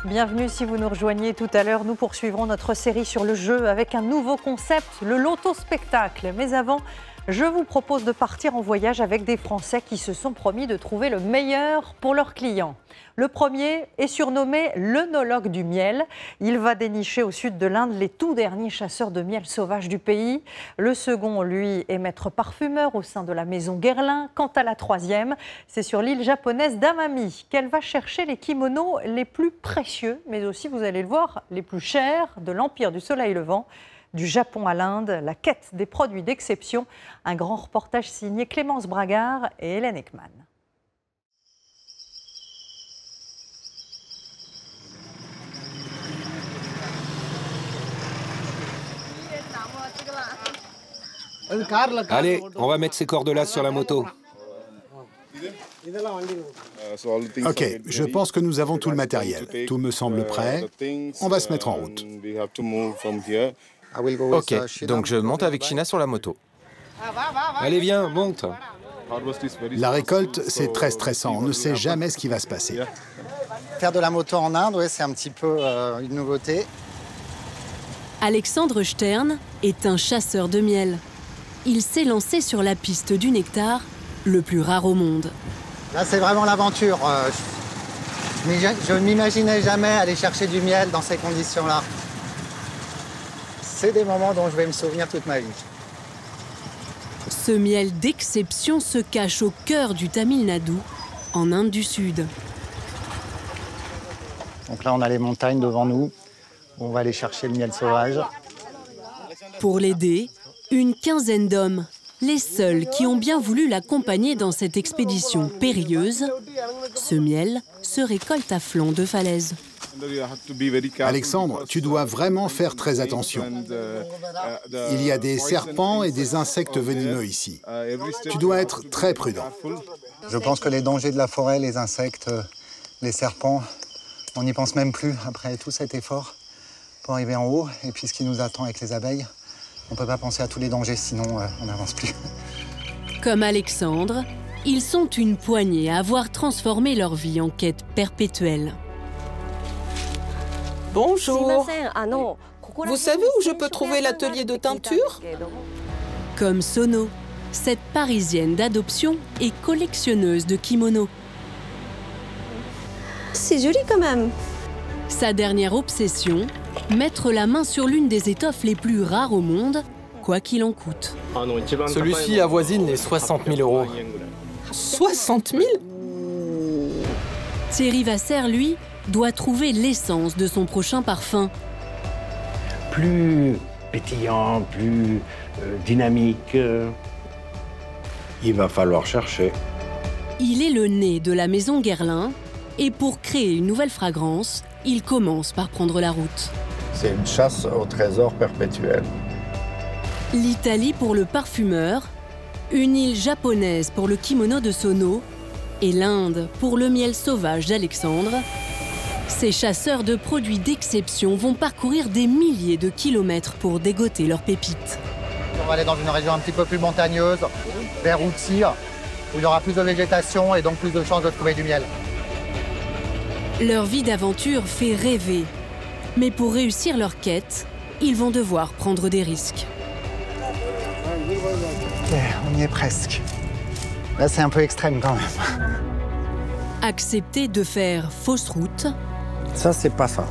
Bienvenue si vous nous rejoignez tout à l'heure. Nous poursuivrons notre série sur le jeu avec un nouveau concept, le loto-spectacle. Mais avant, je vous propose de partir en voyage avec des Français qui se sont promis de trouver le meilleur pour leurs clients. Le premier est surnommé l'œnologue du miel. Il va dénicher au sud de l'Inde les tout derniers chasseurs de miel sauvage du pays. Le second, lui, est maître parfumeur au sein de la maison Guerlain. Quant à la troisième, c'est sur l'île japonaise d'Amami qu'elle va chercher les kimonos les plus précieux, mais aussi, vous allez le voir, les plus chers de l'Empire du Soleil Levant. Du Japon à l'Inde, la quête des produits d'exception. Un grand reportage signé Clémence Bragard et Hélène Ekman. Allez, on va mettre ces cordes-là sur la moto. Ok, je pense que nous avons tout le matériel. Tout me semble prêt. On va se mettre en route. Ok, donc je monte avec China sur la moto. Allez, viens, monte. La récolte, c'est très stressant. On ne sait jamais ce qui va se passer. Faire de la moto en Inde, ouais, c'est un petit peu une nouveauté. Alexandre Stern est un chasseur de miel. Il s'est lancé sur la piste du nectar, le plus rare au monde. Là, c'est vraiment l'aventure. Je ne m'imaginais jamais aller chercher du miel dans ces conditions-là. C'est des moments dont je vais me souvenir toute ma vie. Ce miel d'exception se cache au cœur du Tamil Nadu, en Inde du Sud. Donc là, on a les montagnes devant nous. On va aller chercher le miel sauvage. Pour l'aider, une quinzaine d'hommes, les seuls qui ont bien voulu l'accompagner dans cette expédition périlleuse. Ce miel se récolte à flanc de falaise. Alexandre, tu dois vraiment faire très attention. Il y a des serpents et des insectes venimeux ici. Tu dois être très prudent. Je pense que les dangers de la forêt, les insectes, les serpents, on n'y pense même plus après tout cet effort pour arriver en haut. Et puis ce qui nous attend avec les abeilles, on ne peut pas penser à tous les dangers, sinon on n'avance plus. Comme Alexandre, ils sont une poignée à avoir transformé leur vie en quête perpétuelle. Bonjour. Vous savez où je peux trouver l'atelier de teinture? Comme Sono, cette Parisienne d'adoption et collectionneuse de kimonos. C'est joli quand même. Sa dernière obsession, mettre la main sur l'une des étoffes les plus rares au monde, quoi qu'il en coûte. Celui-ci avoisine les 60 000 €. 60 000? Thierry Vasser, lui, doit trouver l'essence de son prochain parfum. Plus pétillant, plus dynamique. Il va falloir chercher. Il est le nez de la maison Guerlain et pour créer une nouvelle fragrance, il commence par prendre la route. C'est une chasse au trésor perpétuel. L'Italie pour le parfumeur, une île japonaise pour le kimono de Sono et l'Inde pour le miel sauvage d'Alexandre. Ces chasseurs de produits d'exception vont parcourir des milliers de kilomètres pour dégoter leurs pépites. On va aller dans une région un petit peu plus montagneuse, vers Outi, où il y aura plus de végétation et donc plus de chances de trouver du miel. Leur vie d'aventure fait rêver. Mais pour réussir leur quête, ils vont devoir prendre des risques. On y est presque. Là, c'est un peu extrême quand même. Accepter de faire fausse route. Ça, c'est pas ça.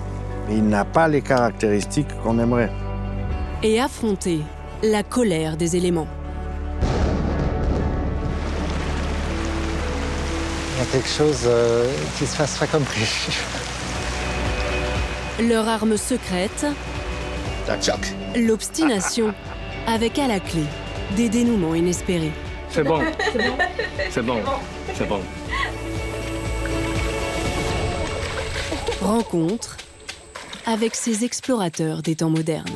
Il n'a pas les caractéristiques qu'on aimerait. Et affronter la colère des éléments. Il y a quelque chose qui se passe pas comme prévu. Leur arme secrète, l'obstination, avec à la clé des dénouements inespérés. C'est bon. C'est bon. C'est bon. Rencontre avec ces explorateurs des temps modernes.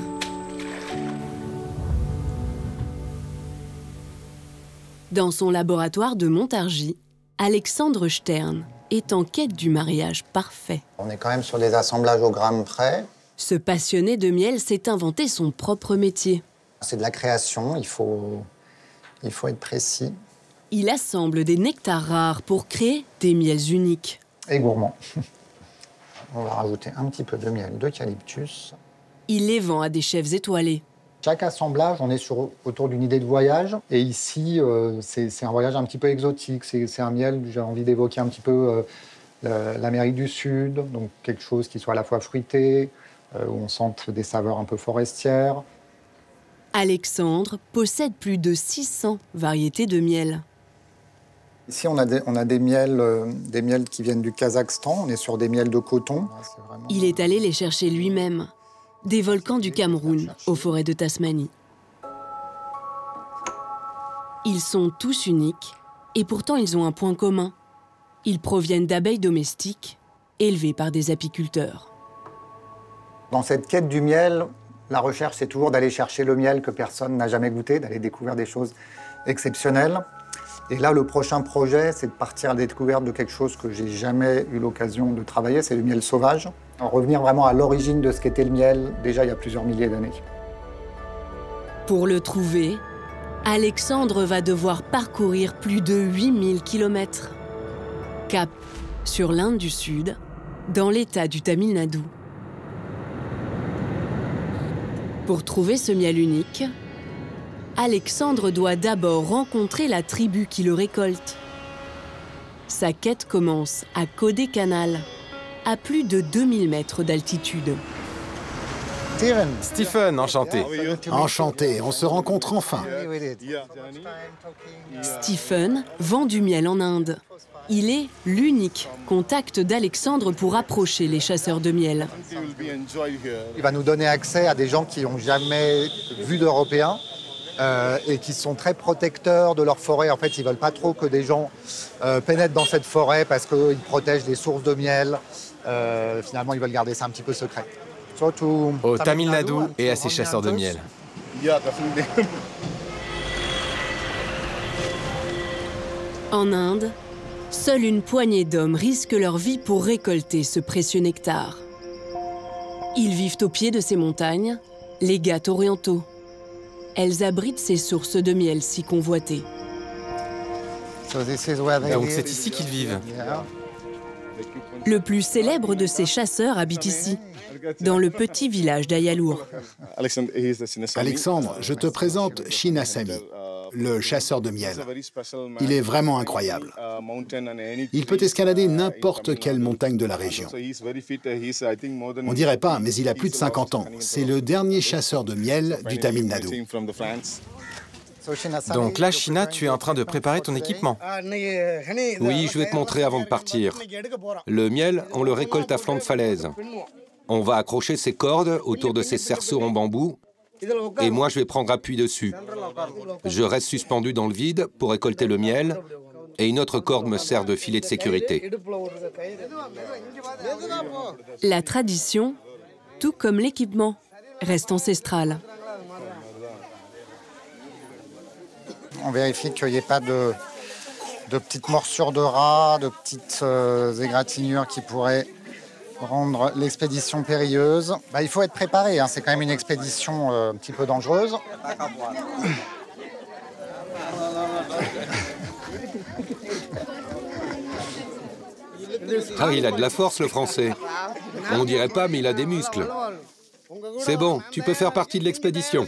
Dans son laboratoire de Montargis, Alexandre Stern est en quête du mariage parfait. On est quand même sur des assemblages au gramme près. Ce passionné de miel s'est inventé son propre métier. C'est de la création, il faut être précis. Il assemble des nectars rares pour créer des miels uniques. Et gourmand. On va rajouter un petit peu de miel d'eucalyptus. Il les vend à des chefs étoilés. Chaque assemblage, on est autour d'une idée de voyage. Et ici, c'est un voyage un petit peu exotique. C'est un miel, j'ai envie d'évoquer un petit peu l'Amérique du Sud, donc quelque chose qui soit à la fois fruité, où on sente des saveurs un peu forestières. Alexandre possède plus de 600 variétés de miel. Ici, on a des miels qui viennent du Kazakhstan. On est sur des miels de coton. Il est allé les chercher lui-même. Des volcans du Cameroun aux forêts de Tasmanie. Ils sont tous uniques et pourtant ils ont un point commun. Ils proviennent d'abeilles domestiques élevées par des apiculteurs. Dans cette quête du miel, la recherche, c'est toujours d'aller chercher le miel que personne n'a jamais goûté, d'aller découvrir des choses exceptionnelles. Et là, le prochain projet, c'est de partir à la découverte de quelque chose que j'ai jamais eu l'occasion de travailler, c'est le miel sauvage. En revenir vraiment à l'origine de ce qu'était le miel, déjà il y a plusieurs milliers d'années. Pour le trouver, Alexandre va devoir parcourir plus de 8000 km. Cap sur l'Inde du Sud, dans l'état du Tamil Nadu. Pour trouver ce miel unique, Alexandre doit d'abord rencontrer la tribu qui le récolte. Sa quête commence à Kodaikanal, à plus de 2000 mètres d'altitude. Stephen, enchanté. Enchanté, on se rencontre enfin. Stephen vend du miel en Inde. Il est l'unique contact d'Alexandre pour approcher les chasseurs de miel. Il va nous donner accès à des gens qui n'ont jamais vu d'Européens et qui sont très protecteurs de leur forêt. En fait, ils ne veulent pas trop que des gens pénètrent dans cette forêt parce qu'ils protègent des sources de miel. Finalement, ils veulent garder ça un petit peu secret. Au Tamil Nadu et à ses chasseurs de miel. En Inde, seule une poignée d'hommes risquent leur vie pour récolter ce précieux nectar. Ils vivent au pied de ces montagnes, les Ghats orientaux. Elles abritent ces sources de miel si convoitées. Donc c'est ici qu'ils vivent. Le plus célèbre de ces chasseurs habite ici, dans le petit village d'Ayalour. Alexandre, je te présente Chinnasamy, le chasseur de miel. Il est vraiment incroyable. Il peut escalader n'importe quelle montagne de la région. On dirait pas, mais il a plus de 50 ans. C'est le dernier chasseur de miel du Tamil Nadu. Donc là, China, tu es en train de préparer ton équipement. Oui, je vais te montrer avant de partir. Le miel, on le récolte à flanc de falaise. On va accrocher ces cordes autour de ces cerceaux en bambou et moi, je vais prendre appui dessus. Je reste suspendu dans le vide pour récolter le miel et une autre corde me sert de filet de sécurité. La tradition, tout comme l'équipement, reste ancestrale. On vérifie qu'il n'y ait pas de petites morsures de rats, de petites égratignures qui pourraient rendre l'expédition périlleuse. Il faut être préparé, hein. C'est quand même une expédition un petit peu dangereuse. Ah, il a de la force, le Français. On dirait pas, mais il a des muscles. C'est bon, tu peux faire partie de l'expédition.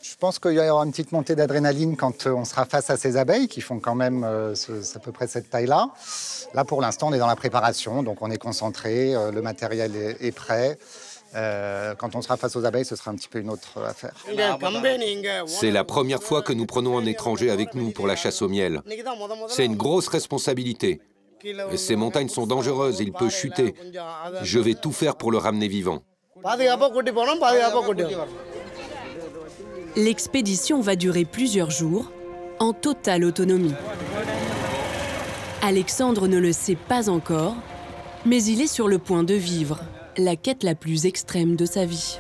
Je pense qu'il y aura une petite montée d'adrénaline quand on sera face à ces abeilles qui font quand même à peu près cette taille-là. Là, pour l'instant, on est dans la préparation, donc on est concentré, le matériel est prêt. Quand on sera face aux abeilles, ce sera un petit peu une autre affaire. C'est la première fois que nous prenons un étranger avec nous pour la chasse au miel. C'est une grosse responsabilité. Ces montagnes sont dangereuses, il peut chuter. Je vais tout faire pour le ramener vivant. L'expédition va durer plusieurs jours, en totale autonomie. Alexandre ne le sait pas encore, mais il est sur le point de vivre la quête la plus extrême de sa vie.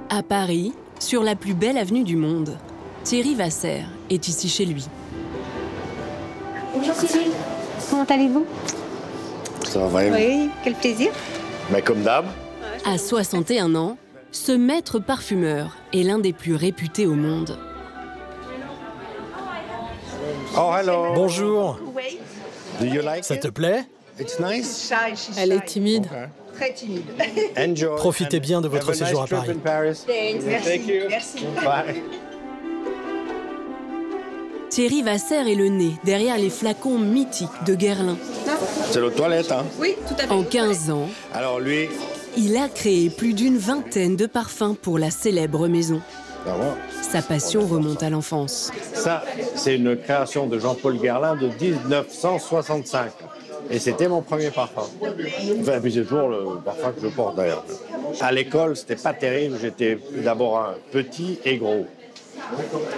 À Paris, sur la plus belle avenue du monde, Thierry Vasser est ici chez lui. Bonjour Thierry, comment allez-vous? Ça va bien? Oui, quel plaisir. Mais comme d'hab. À 61 ans, ce maître parfumeur est l'un des plus réputés au monde. Oh, hello. Bonjour. Do you like Ça te plaît? It's nice. Elle est timide. Très timide. Enjoy. Profitez bien de votre séjour à Paris. Merci. Bye. Thierry Vasser est le nez derrière les flacons mythiques de Guerlain. C'est l'eau de toilette, hein? Oui, tout à fait. En 15 ans, Alors lui, il a créé plus d'une vingtaine de parfums pour la célèbre maison. Sa passion remonte à l'enfance. ça, c'est une création de Jean-Paul Guerlain de 1965. Et c'était mon premier parfum. Enfin, puis c'est toujours le parfum que je porte d'ailleurs. À l'école, c'était pas terrible. J'étais d'abord un petit et gros.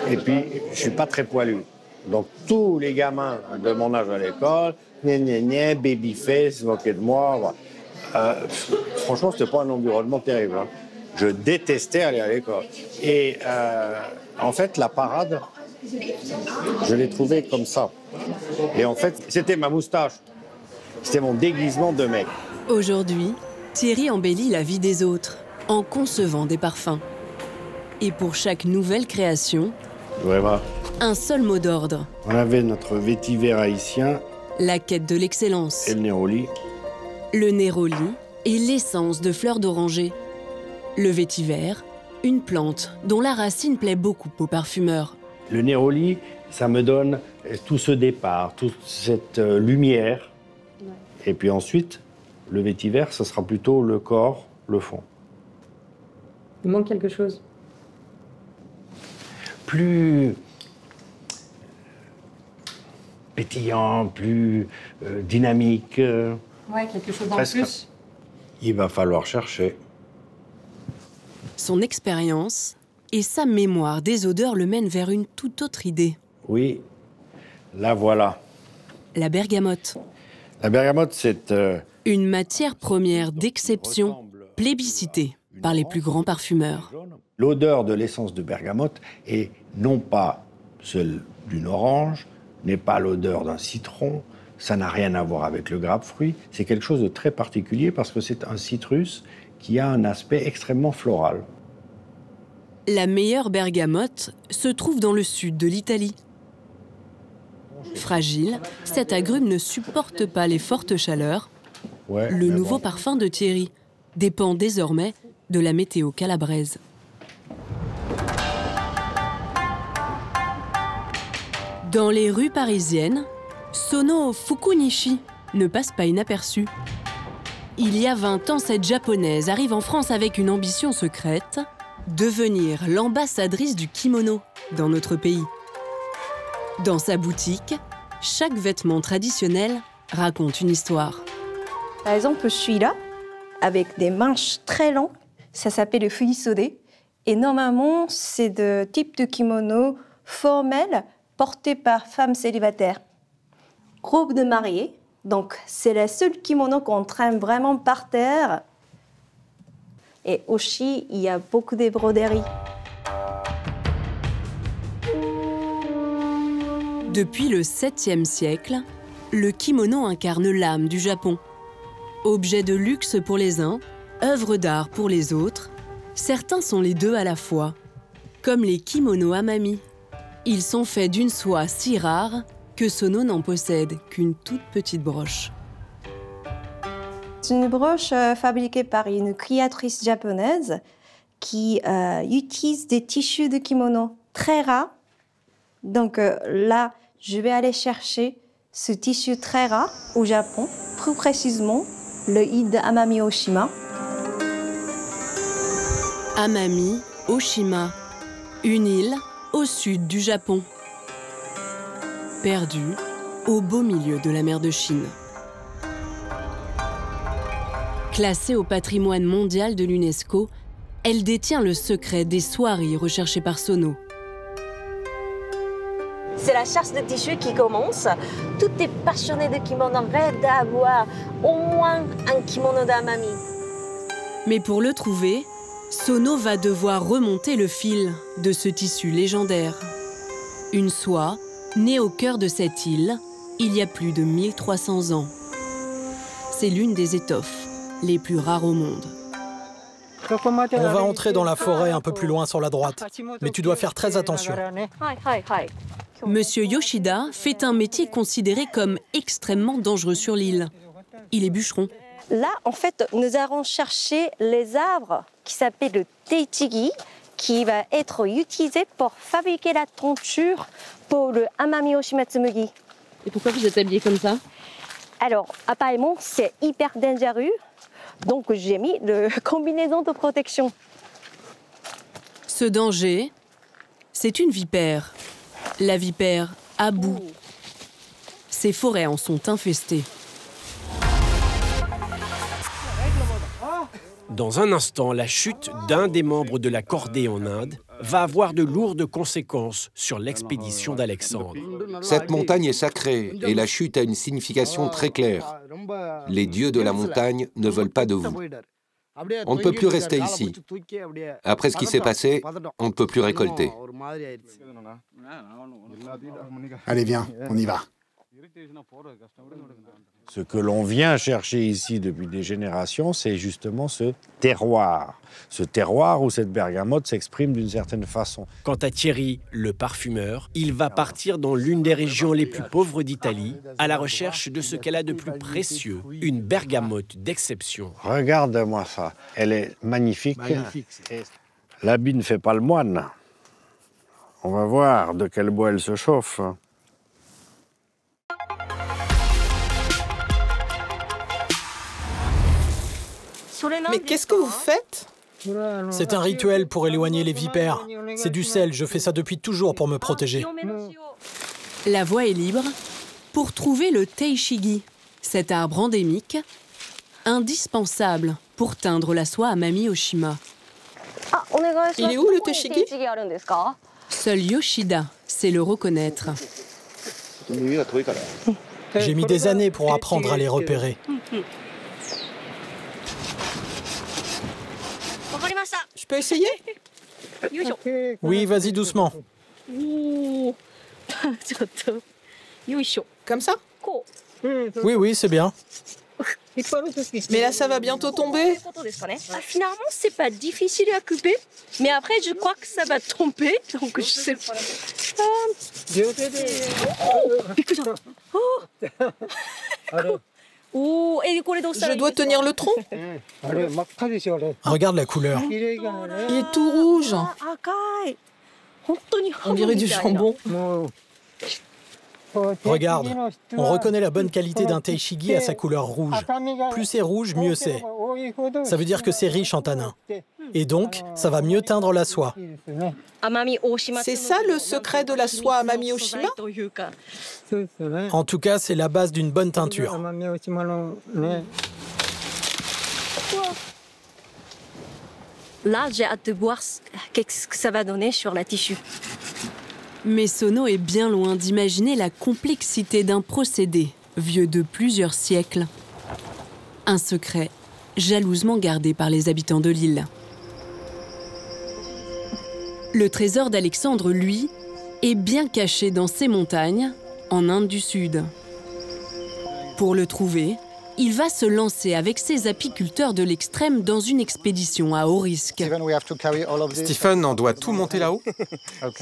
Et puis, je suis pas très poilu. Donc, tous les gamins de mon âge à l'école, babyface, moquaient de moi. Franchement, c'était pas un environnement terrible. Hein. Je détestais aller à l'école. Et en fait, la parade, je l'ai trouvée comme ça. Et en fait, c'était ma moustache. C'était mon déguisement de mec. Aujourd'hui, Thierry embellit la vie des autres en concevant des parfums. Et pour chaque nouvelle création, un seul mot d'ordre. On avait notre vétiver haïtien. La quête de l'excellence. Et le néroli. Le néroli est l'essence de fleurs d'oranger. Le vétiver, une plante dont la racine plaît beaucoup aux parfumeurs. Le néroli, ça me donne tout ce départ, toute cette lumière. Et puis ensuite, le vétiver, ce sera plutôt le corps, le fond. Il manque quelque chose. Plus pétillant, plus dynamique. Ouais, quelque chose en presque. plus. Il va falloir chercher. Son expérience et sa mémoire des odeurs le mènent vers une toute autre idée. Oui, la voilà. La bergamote. La bergamote, c'est... Une matière première d'exception, plébiscitée par les plus grands parfumeurs. L'odeur de l'essence de bergamote est non pas celle d'une orange, n'est pas l'odeur d'un citron, ça n'a rien à voir avec le grapefruit. C'est quelque chose de très particulier parce que c'est un citrus qui a un aspect extrêmement floral. La meilleure bergamote se trouve dans le sud de l'Italie. Fragile, cet agrume ne supporte pas les fortes chaleurs. Le nouveau parfum de Thierry dépend désormais de la météo calabraise. Dans les rues parisiennes, Sono Fukunishi ne passe pas inaperçu. Il y a 20 ans, cette japonaise arrive en France avec une ambition secrète, devenir l'ambassadrice du kimono dans notre pays. Dans sa boutique, chaque vêtement traditionnel raconte une histoire. Par exemple, celui-là, avec des manches très longues, ça s'appelle le fuisode. Et normalement, c'est de type de kimono formel porté par femmes célibataires. Robe de mariée, donc c'est la seule kimono qu'on traîne vraiment par terre. Et aussi, il y a beaucoup de broderies. Depuis le 7e siècle, le kimono incarne l'âme du Japon. Objet de luxe pour les uns, œuvre d'art pour les autres, certains sont les deux à la fois, comme les kimonos amami. Ils sont faits d'une soie si rare que Sono n'en possède qu'une toute petite broche. C'est une broche fabriquée par une créatrice japonaise qui utilise des tissus de kimono très rares. Donc là, je vais aller chercher ce tissu très rare au Japon, plus précisément le île d'Amami Oshima. Amami Oshima, une île au sud du Japon, perdue au beau milieu de la mer de Chine. Classée au patrimoine mondial de l'UNESCO, elle détient le secret des soieries recherchées par Sono. C'est la chasse de tissus qui commence. Tous les passionnés de kimono rêvent d'avoir au moins un kimono d'Amami. Mais pour le trouver, Sono va devoir remonter le fil de ce tissu légendaire. Une soie née au cœur de cette île il y a plus de 1300 ans. C'est l'une des étoffes les plus rares au monde. On va entrer dans la forêt un peu plus loin sur la droite, mais tu dois faire très attention. Monsieur Yoshida fait un métier considéré comme extrêmement dangereux sur l'île. Il est bûcheron. Là, en fait, nous allons chercher les arbres qui s'appellent le teichigi, qui va être utilisé pour fabriquer la tenture pour le Amami Oshima Tsumugi. Et pourquoi vous êtes habillé comme ça? Alors, apparemment, c'est hyper dangereux, donc j'ai mis le combinaison de protection. Ce danger, c'est une vipère. La vipère Abu. Ces forêts en sont infestées. Dans un instant, la chute d'un des membres de la cordée en Inde va avoir de lourdes conséquences sur l'expédition d'Alexandre. Cette montagne est sacrée et la chute a une signification très claire. Les dieux de la montagne ne veulent pas de vous. On ne peut plus rester ici. Après ce qui s'est passé, on ne peut plus récolter. Allez, viens, on y va. Ce que l'on vient chercher ici depuis des générations, c'est justement ce terroir. Ce terroir où cette bergamote s'exprime d'une certaine façon. Quant à Thierry, le parfumeur, il va partir dans l'une des régions les plus pauvres d'Italie, à la recherche de ce qu'elle a de plus précieux, une bergamote d'exception. Regarde-moi ça, elle est magnifique. L'habit ne fait pas le moine. On va voir de quel bois elle se chauffe. Mais qu'est-ce que vous faites? C'est un rituel pour éloigner les vipères. C'est du sel, je fais ça depuis toujours pour me protéger. La voie est libre pour trouver le teishigi, cet arbre endémique, indispensable pour teindre la soie Amami Oshima. Il est où le teishigi? Seul Yoshida sait le reconnaître. J'ai mis des années pour apprendre à les repérer. Je peux essayer? Oui, vas-y doucement. Comme ça? Oui, oui, c'est bien. Mais là, ça va bientôt tomber. Finalement, c'est pas difficile à couper, mais après, je crois que ça va tomber, donc je sais pas. Je dois tenir le tronc. Regarde la couleur. Il est tout rouge. On dirait du jambon. Regarde, on reconnaît la bonne qualité d'un teishigi à sa couleur rouge. Plus c'est rouge, mieux c'est. Ça veut dire que c'est riche en tanins. Et donc, ça va mieux teindre la soie. C'est ça le secret de la soie Amami Oshima? En tout cas, c'est la base d'une bonne teinture. Là, j'ai hâte de voir ce que ça va donner sur la tissu. Mais Sono est bien loin d'imaginer la complexité d'un procédé vieux de plusieurs siècles. Un secret jalousement gardé par les habitants de l'île. Le trésor d'Alexandre, lui, est bien caché dans ces montagnes, en Inde du Sud. Pour le trouver, il va se lancer avec ses apiculteurs de l'extrême dans une expédition à haut risque. Stephen, on doit tout monter là-haut?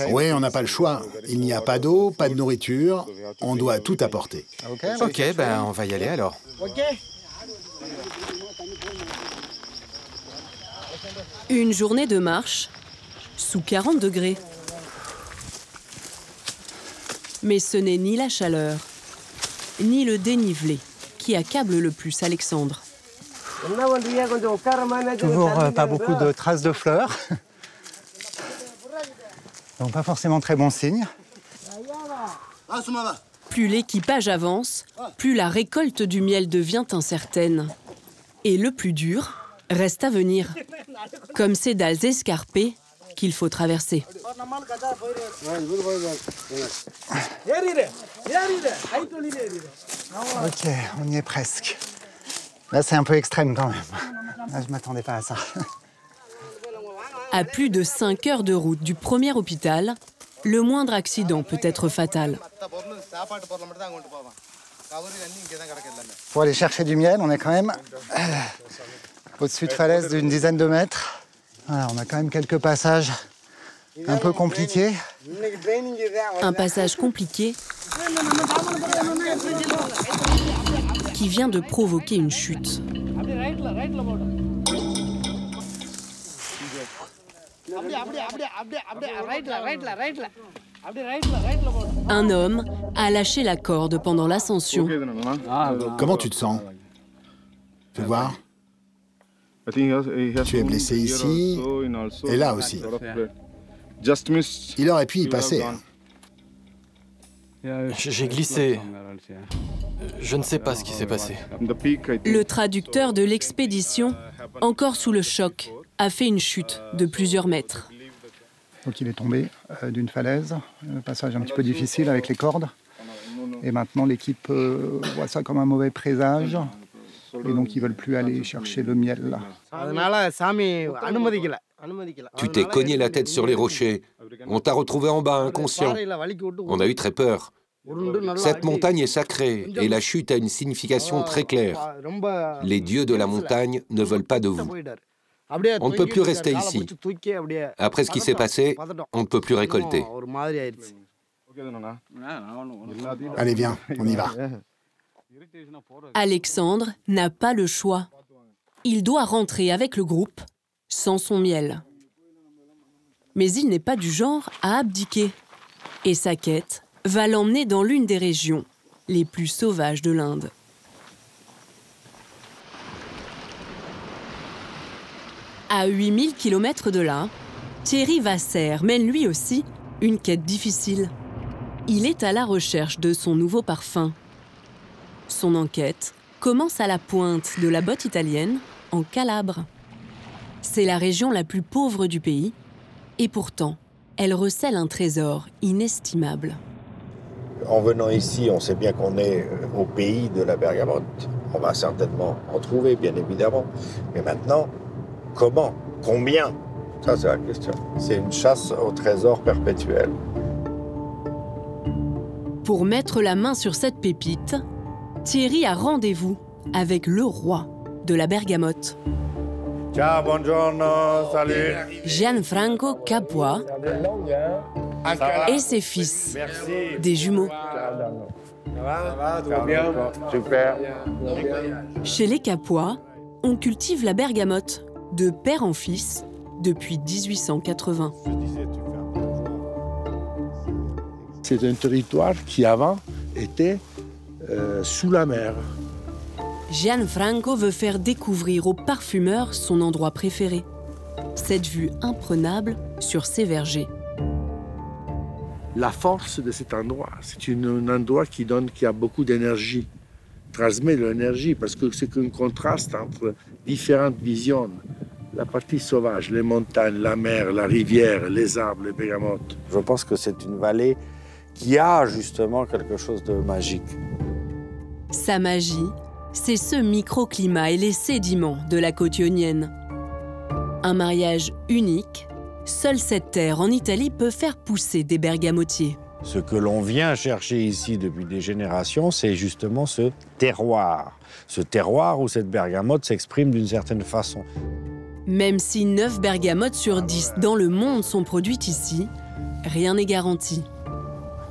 Oui, on n'a pas le choix. Il n'y a pas d'eau, pas de nourriture. On doit tout apporter. Ok, ben on va y aller alors. Une journée de marche, sous 40 degrés. Mais ce n'est ni la chaleur, ni le dénivelé qui accable le plus Alexandre. Toujours pas beaucoup de traces de fleurs. Donc pas forcément très bon signe. Plus l'équipage avance, plus la récolte du miel devient incertaine. Et le plus dur reste à venir, comme ces dalles escarpées qu'il faut traverser. Ok, on y est presque. Là, c'est un peu extrême quand même. Là, je ne m'attendais pas à ça. À plus de 5 heures de route du premier hôpital, le moindre accident peut être fatal. Pour aller chercher du miel, on est quand même au-dessus de falaise d'une dizaine de mètres. Voilà, on a quand même quelques passages Un peu compliqué. Un passage compliqué qui vient de provoquer une chute. Un homme a lâché la corde pendant l'ascension. Comment tu te sens? Fais voir. Tu es blessé ici et là aussi. Il aurait pu y passer. Hein. J'ai glissé. Je ne sais pas ce qui s'est passé. Le traducteur de l'expédition, encore sous le choc, a fait une chute de plusieurs mètres. Donc il est tombé d'une falaise, un passage un petit peu difficile avec les cordes. Et maintenant l'équipe voit ça comme un mauvais présage. Et donc ils ne veulent plus aller chercher le miel. Tu t'es cogné la tête sur les rochers. On t'a retrouvé en bas, inconscient. On a eu très peur. Cette montagne est sacrée et la chute a une signification très claire. Les dieux de la montagne ne veulent pas de vous. On ne peut plus rester ici. Après ce qui s'est passé, on ne peut plus récolter. Allez, viens, on y va. Alexandre n'a pas le choix. Il doit rentrer avec le groupe sans son miel. Mais il n'est pas du genre à abdiquer. Et sa quête va l'emmener dans l'une des régions les plus sauvages de l'Inde. À 8000 km de là, Thierry Vasser mène lui aussi une quête difficile. Il est à la recherche de son nouveau parfum. Son enquête commence à la pointe de la botte italienne, en Calabre. C'est la région la plus pauvre du pays, et pourtant, elle recèle un trésor inestimable. En venant ici, on sait bien qu'on est au pays de la bergamote. On va certainement en trouver, bien évidemment. Mais maintenant, comment? Combien? Ça, c'est la question. C'est une chasse au trésor perpétuelle. Pour mettre la main sur cette pépite, Thierry a rendez-vous avec le roi de la bergamote. Ciao, buongiorno, salut. Gianfranco Capua et ses fils, merci. Des jumeaux. Ça va, tout va bien? Super. Chez les Capua, on cultive la bergamote de père en fils depuis 1880. C'est un territoire qui avant était sous la mer. Gianfranco veut faire découvrir aux parfumeurs son endroit préféré. Cette vue imprenable sur ses vergers. La force de cet endroit, c'est un endroit qui a beaucoup d'énergie, transmet de l'énergie, parce que c'est un contraste entre différentes visions. La partie sauvage, les montagnes, la mer, la rivière, les arbres, les bergamotes. Je pense que c'est une vallée qui a justement quelque chose de magique. Sa magie, c'est ce microclimat et les sédiments de la côte ionienne. Un mariage unique, seule cette terre en Italie peut faire pousser des bergamotiers. Ce que l'on vient chercher ici depuis des générations, c'est justement ce terroir. Ce terroir où cette bergamote s'exprime d'une certaine façon. Même si 9 bergamotes sur 10 dans le monde sont produites ici, rien n'est garanti.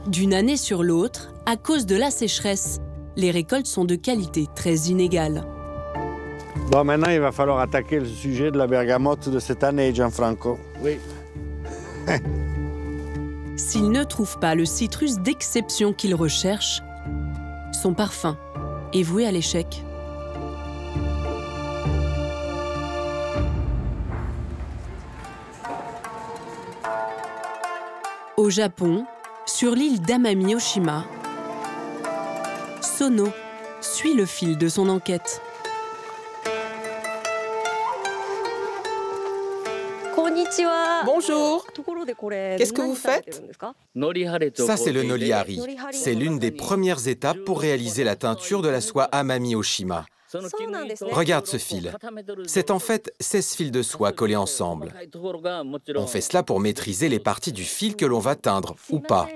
D'une année sur l'autre, à cause de la sécheresse, les récoltes sont de qualité très inégale. Bon, maintenant, il va falloir attaquer le sujet de la bergamote de cette année, Gianfranco. Oui. S'il ne trouve pas le citrus d'exception qu'il recherche, son parfum est voué à l'échec. Au Japon, sur l'île d'Amami-Oshima, Sono suit le fil de son enquête. Bonjour. Qu'est-ce que vous faites? Ça, c'est le nolihari. C'est l'une des premières étapes pour réaliser la teinture de la soie Amami-Oshima. Regarde ce fil. C'est en fait 16 fils de soie collés ensemble. On fait cela pour maîtriser les parties du fil que l'on va teindre, ou pas.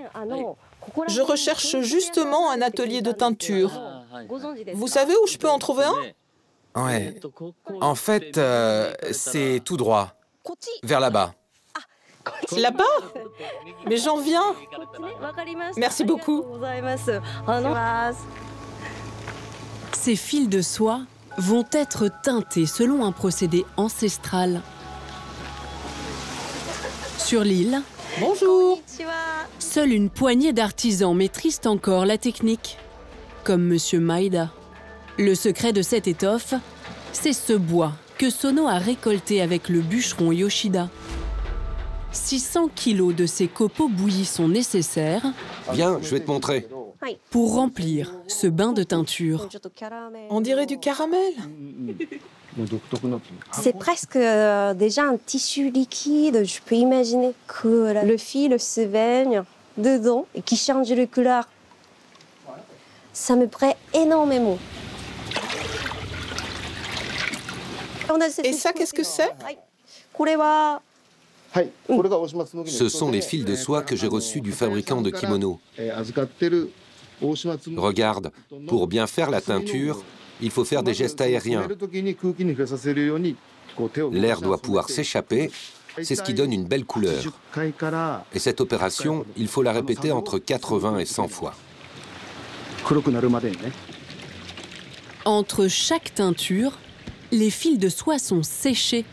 Je recherche justement un atelier de teinture. Vous savez où je peux en trouver un? Ouais. En fait, c'est tout droit. Vers là-bas. Là-bas? Mais j'en viens. Merci beaucoup. Ces fils de soie vont être teintés selon un procédé ancestral. Sur l'île, bonjour. Seule une poignée d'artisans maîtrisent encore la technique, comme Monsieur Maïda. Le secret de cette étoffe, c'est ce bois que Sono a récolté avec le bûcheron Yoshida. 600 kilos de ces copeaux bouillis sont nécessaires. Viens, je vais te montrer. Pour remplir ce bain de teinture. On dirait du caramel. C'est presque déjà un tissu liquide. Je peux imaginer que le fil se baigne dedans et qui change de couleur. Ça me plaît énormément. Et ça, qu'est-ce que c'est? Ce sont les fils de soie que j'ai reçus du fabricant de kimonos. Regarde, pour bien faire la teinture, il faut faire des gestes aériens. L'air doit pouvoir s'échapper, c'est ce qui donne une belle couleur. Et cette opération, il faut la répéter entre 80 et 100 fois. Entre chaque teinture, les fils de soie sont séchés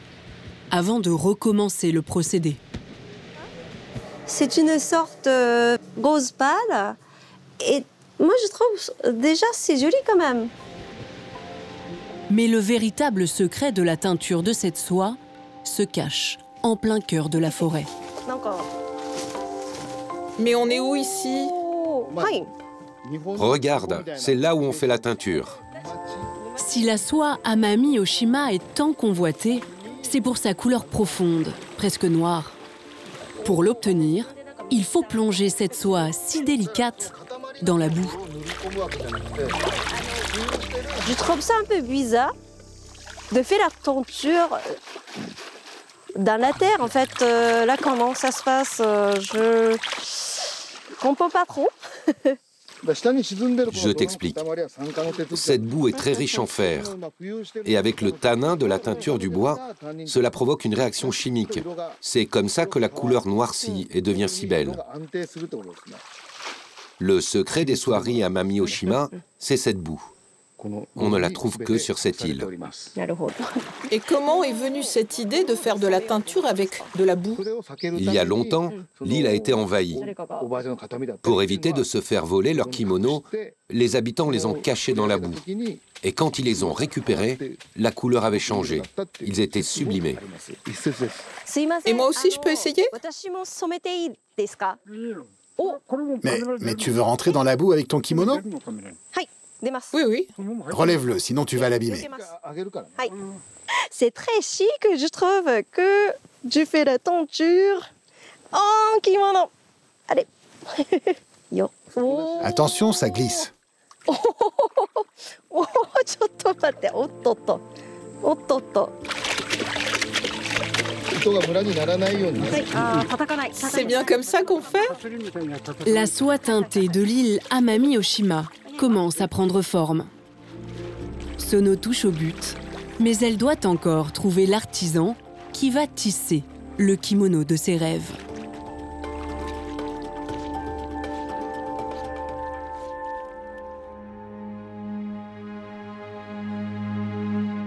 avant de recommencer le procédé. C'est une sorte de rose pâle et moi je trouve déjà c'est joli quand même. Mais le véritable secret de la teinture de cette soie se cache en plein cœur de la forêt. Mais on est où ici? Regarde, c'est là où on fait la teinture. Si la soie Amami Oshima est tant convoitée, c'est pour sa couleur profonde, presque noire. Pour l'obtenir, il faut plonger cette soie si délicate dans la boue. Je trouve ça un peu bizarre de faire la teinture dans la terre. En fait, là, comment ça se passe, je comprends pas trop. Je t'explique. Cette boue est très riche en fer. Et avec le tanin de la teinture du bois, cela provoque une réaction chimique. C'est comme ça que la couleur noircit et devient si belle. Le secret des soieries Amami Oshima, c'est cette boue. On ne la trouve que sur cette île. Et comment est venue cette idée de faire de la teinture avec de la boue? Il y a longtemps, l'île a été envahie. Pour éviter de se faire voler leurs kimonos, les habitants les ont cachés dans la boue. Et quand ils les ont récupérés, la couleur avait changé. Ils étaient sublimés. Et moi aussi, je peux essayer? Mais tu veux rentrer dans la boue avec ton kimono? Oui, oui. Relève-le, sinon tu vas l'abîmer. C'est très chic, je trouve, que je fais la teinture en kimono. Allez. Yo. Attention, ça glisse. C'est bien comme ça qu'on fait? La soie teintée de l'île Amami Oshima commence à prendre forme. Sono touche au but, mais elle doit encore trouver l'artisan qui va tisser le kimono de ses rêves.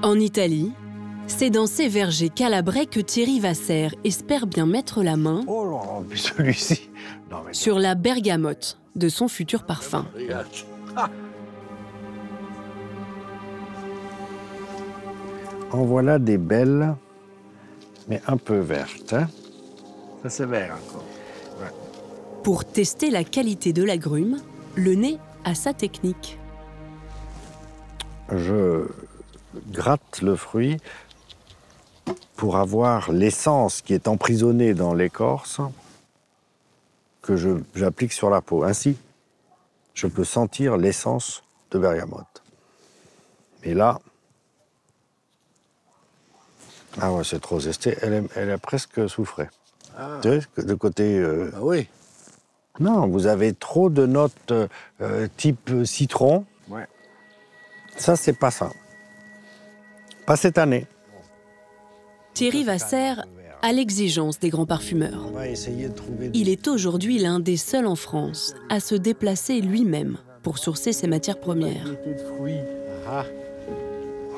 En Italie, c'est dans ces vergers calabrais que Thierry Vasser espère bien mettre la main sur la bergamote de son futur parfum. En voilà des belles, mais un peu vertes. Hein? Ça, c'est vert encore. Ouais. Pour tester la qualité de l'agrume, le nez a sa technique. Je gratte le fruit pour avoir l'essence qui est emprisonnée dans l'écorce que j'applique sur la peau. Ainsi, je peux sentir l'essence de bergamote. Et là, ah ouais, c'est trop zesté. Elle a presque souffré. Ah. Tu sais, de côté... Ah oui. Non, vous avez trop de notes type citron. Ouais. Ça, c'est pas ça. Pas cette année. Thierry Vasser à l'exigence des grands parfumeurs. On va essayer de trouver... Il est aujourd'hui l'un des seuls en France à se déplacer lui-même pour sourcer ses matières premières. Ah.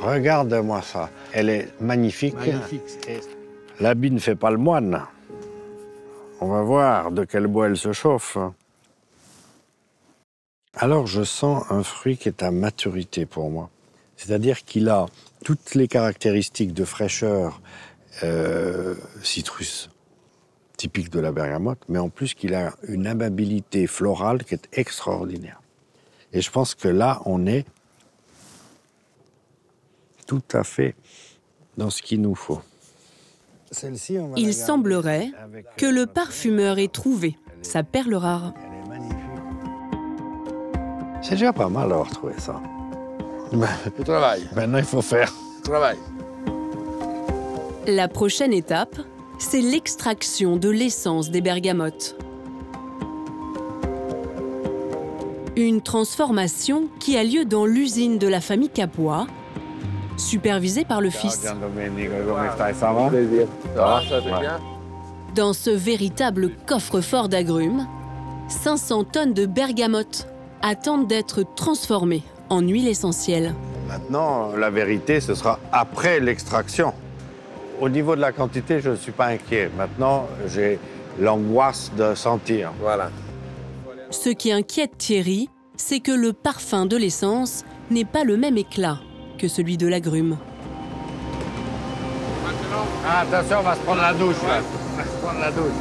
Regarde-moi ça. Elle est magnifique. L'habit ne fait pas le moine. On va voir de quel bois elle se chauffe. Alors, je sens un fruit qui est à maturité pour moi. C'est-à-dire qu'il a toutes les caractéristiques de fraîcheur citrus, typique de la bergamote, mais en plus qu'il a une amabilité florale qui est extraordinaire. Et je pense que là, on est tout à fait dans ce qu'il nous faut. Il semblerait que le parfumeur ait trouvé sa perle rare. C'est déjà pas mal d'avoir trouvé ça. Au travail. Maintenant, il faut faire. Travail. La prochaine étape, c'est l'extraction de l'essence des bergamotes. Une transformation qui a lieu dans l'usine de la famille Capois, supervisée par le fils. Dans ce véritable coffre-fort d'agrumes, 500 tonnes de bergamotes attendent d'être transformées en huile essentielle. Maintenant, la vérité, ce sera après l'extraction. Au niveau de la quantité, je ne suis pas inquiet. Maintenant, j'ai l'angoisse de sentir. Voilà. Ce qui inquiète Thierry, c'est que le parfum de l'essence n'ait pas le même éclat que celui de l'agrume. Ah, attention, on va se prendre la douche, là. On va se prendre la douche.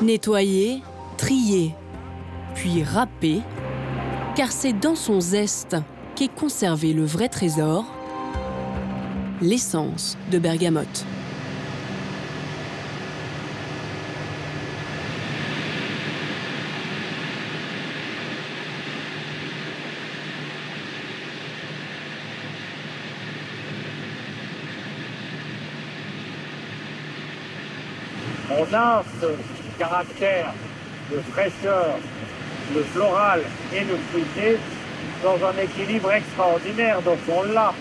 Nettoyer, trier, puis râper, car c'est dans son zeste qu'est conservé le vrai trésor, l'essence de bergamote. On a ce caractère de fraîcheur, le floral et le fruité dans un équilibre extraordinaire, donc on l'a.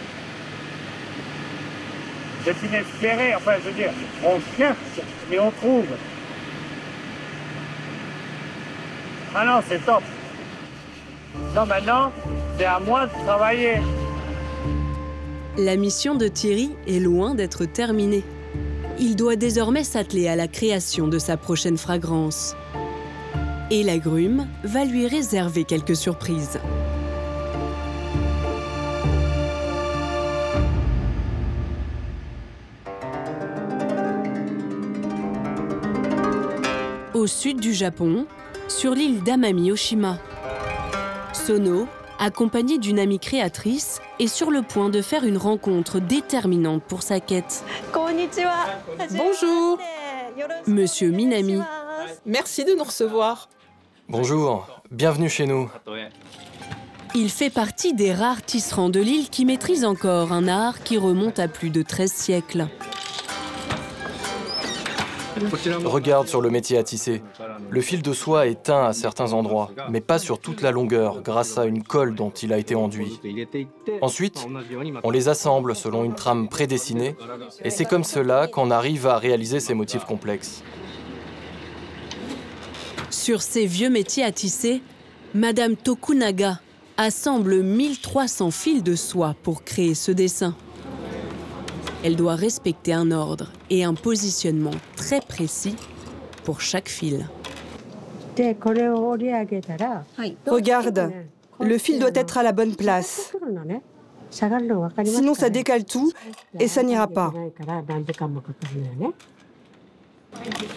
C'est inespéré, enfin je veux dire, on cherche et on trouve. Ah non, c'est top. Non, maintenant, c'est à moi de travailler. La mission de Thierry est loin d'être terminée. Il doit désormais s'atteler à la création de sa prochaine fragrance. Et l'agrume va lui réserver quelques surprises. Au sud du Japon, sur l'île d'Amami-Oshima, Sono, accompagné d'une amie créatrice, est sur le point de faire une rencontre déterminante pour sa quête. Bonjour. Monsieur Minami. Merci de nous recevoir. Bonjour, bienvenue chez nous. Il fait partie des rares tisserands de l'île qui maîtrisent encore un art qui remonte à plus de 13 siècles. Regarde sur le métier à tisser. Le fil de soie est teint à certains endroits, mais pas sur toute la longueur, grâce à une colle dont il a été enduit. Ensuite, on les assemble selon une trame prédessinée, et c'est comme cela qu'on arrive à réaliser ces motifs complexes. Sur ces vieux métiers à tisser, Madame Tokunaga assemble 1300 fils de soie pour créer ce dessin. Elle doit respecter un ordre et un positionnement très précis pour chaque fil. Regarde, le fil doit être à la bonne place. Sinon, ça décale tout et ça n'ira pas.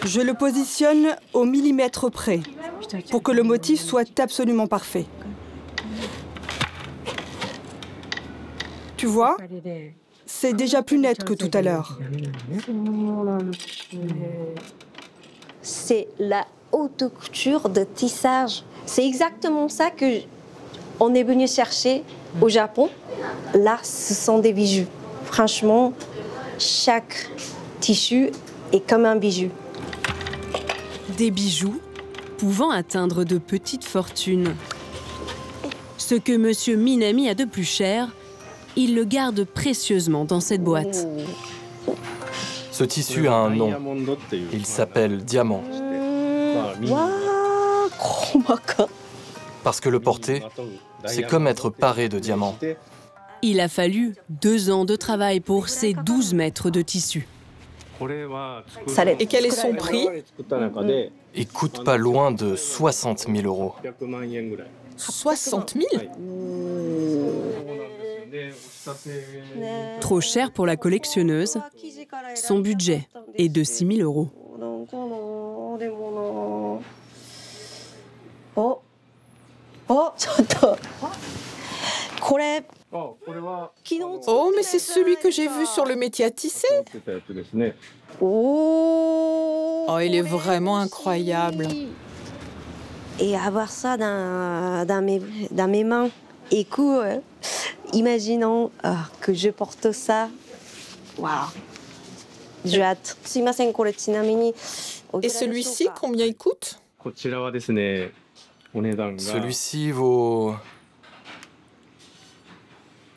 Je le positionne au millimètre près pour que le motif soit absolument parfait. Tu vois ? C'est déjà plus net que tout à l'heure. C'est la haute couture de tissage. C'est exactement ça que on est venu chercher au Japon. Là, ce sont des bijoux. Franchement, chaque tissu est comme un bijou. Des bijoux pouvant atteindre de petites fortunes. Ce que Monsieur Minami a de plus cher, il le garde précieusement dans cette boîte. Ce tissu a un nom. Il s'appelle diamant. Parce que le porter, c'est comme être paré de diamants. Il a fallu 2 ans de travail pour ces 12 mètres de tissu. Et quel est son prix? Il coûte pas loin de 60 000 euros. 60 000? Trop cher pour la collectionneuse. Son budget est de 6 000 euros. Oh, mais c'est celui que j'ai vu sur le métier à tisser. Oh, il est vraiment incroyable. Et avoir ça dans mes mains. Et coup, imaginons que je porte ça. Waouh. J'ai hâte. Et celui-ci, combien il coûte? Celui-ci vaut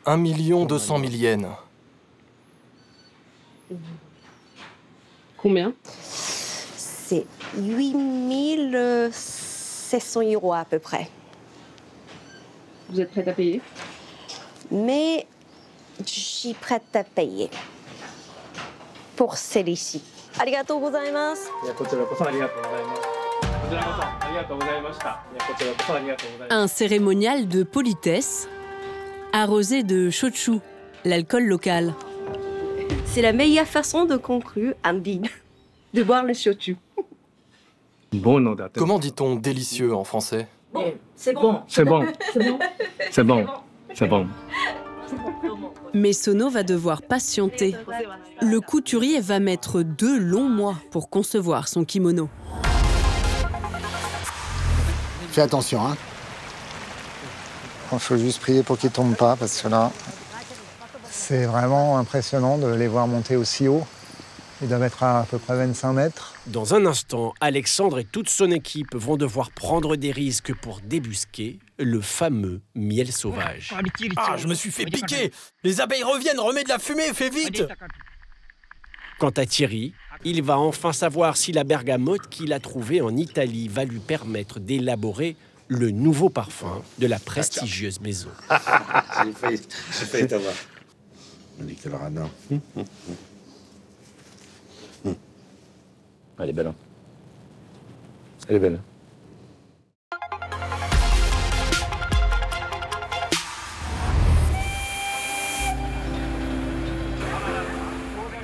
1 200 000 yens. Combien? C'est 8 700 euros à peu près. Vous êtes prête à payer? Mais je suis prête à payer pour celui-ci. Arigatou gozaimasu. Un cérémonial de politesse arrosé de shochu, l'alcool local. C'est la meilleure façon de conclure un dîner, de boire le shochu. Comment dit-on délicieux en français? C'est bon. C'est bon. C'est bon. C'est bon. Mais Sono va devoir patienter. Le couturier va mettre 2 longs mois pour concevoir son kimono. Fais attention, hein. Il faut juste prier pour qu'ils ne tombent pas, parce que là, c'est vraiment impressionnant de les voir monter aussi haut. Ils doivent être à peu près 25 mètres. Dans un instant, Alexandre et toute son équipe vont devoir prendre des risques pour débusquer le fameux miel sauvage. Ah, je me suis fait piquer! Les abeilles reviennent, remets de la fumée, fais vite! Quant à Thierry, il va enfin savoir si la bergamote qu'il a trouvée en Italie va lui permettre d'élaborer le nouveau parfum de la prestigieuse maison. Elle est belle. Hein. Elle est belle.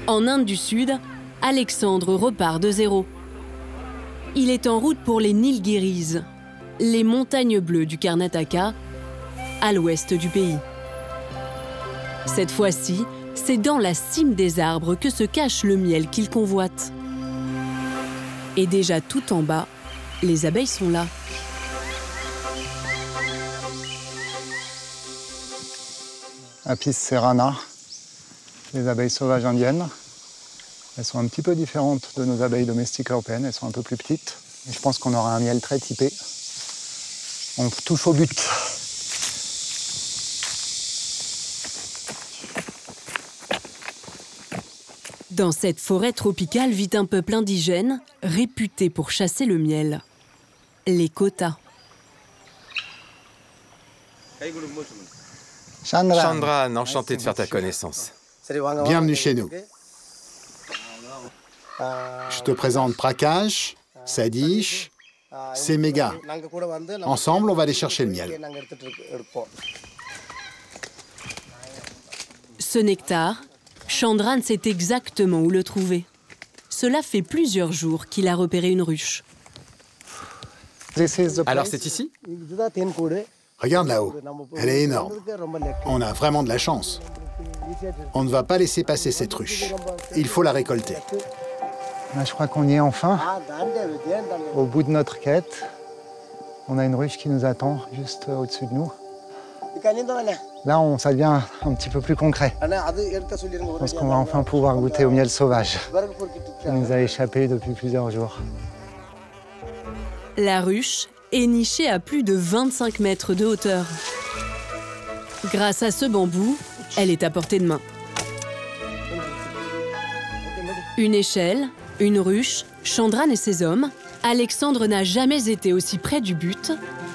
En Inde du Sud, Alexandre repart de zéro. Il est en route pour les Nilgiris, les montagnes bleues du Karnataka, à l'ouest du pays. Cette fois-ci, c'est dans la cime des arbres que se cache le miel qu'il convoite. Et déjà tout en bas, les abeilles sont là. Apis cerana, les abeilles sauvages indiennes. Elles sont un petit peu différentes de nos abeilles domestiques européennes, elles sont un peu plus petites. Et je pense qu'on aura un miel très typé. On touche au but. Dans cette forêt tropicale vit un peuple indigène réputé pour chasser le miel, les Kota. Chandran, enchanté de faire ta connaissance. Bienvenue chez nous. Je te présente Prakash, Sadish, c'est Méga. Ensemble, on va aller chercher le miel. Ce nectar, Chandran sait exactement où le trouver. Cela fait plusieurs jours qu'il a repéré une ruche. Alors c'est ici? Regarde là-haut, elle est énorme. On a vraiment de la chance. On ne va pas laisser passer cette ruche. Il faut la récolter. Là, je crois qu'on y est enfin. Au bout de notre quête, on a une ruche qui nous attend juste au-dessus de nous. Là, ça devient un petit peu plus concret. Je pense qu'on va enfin pouvoir goûter au miel sauvage. Ça nous a échappé depuis plusieurs jours. La ruche est nichée à plus de 25 mètres de hauteur. Grâce à ce bambou, elle est à portée de main. Une échelle, une ruche, Chandran et ses hommes, Alexandre n'a jamais été aussi près du but,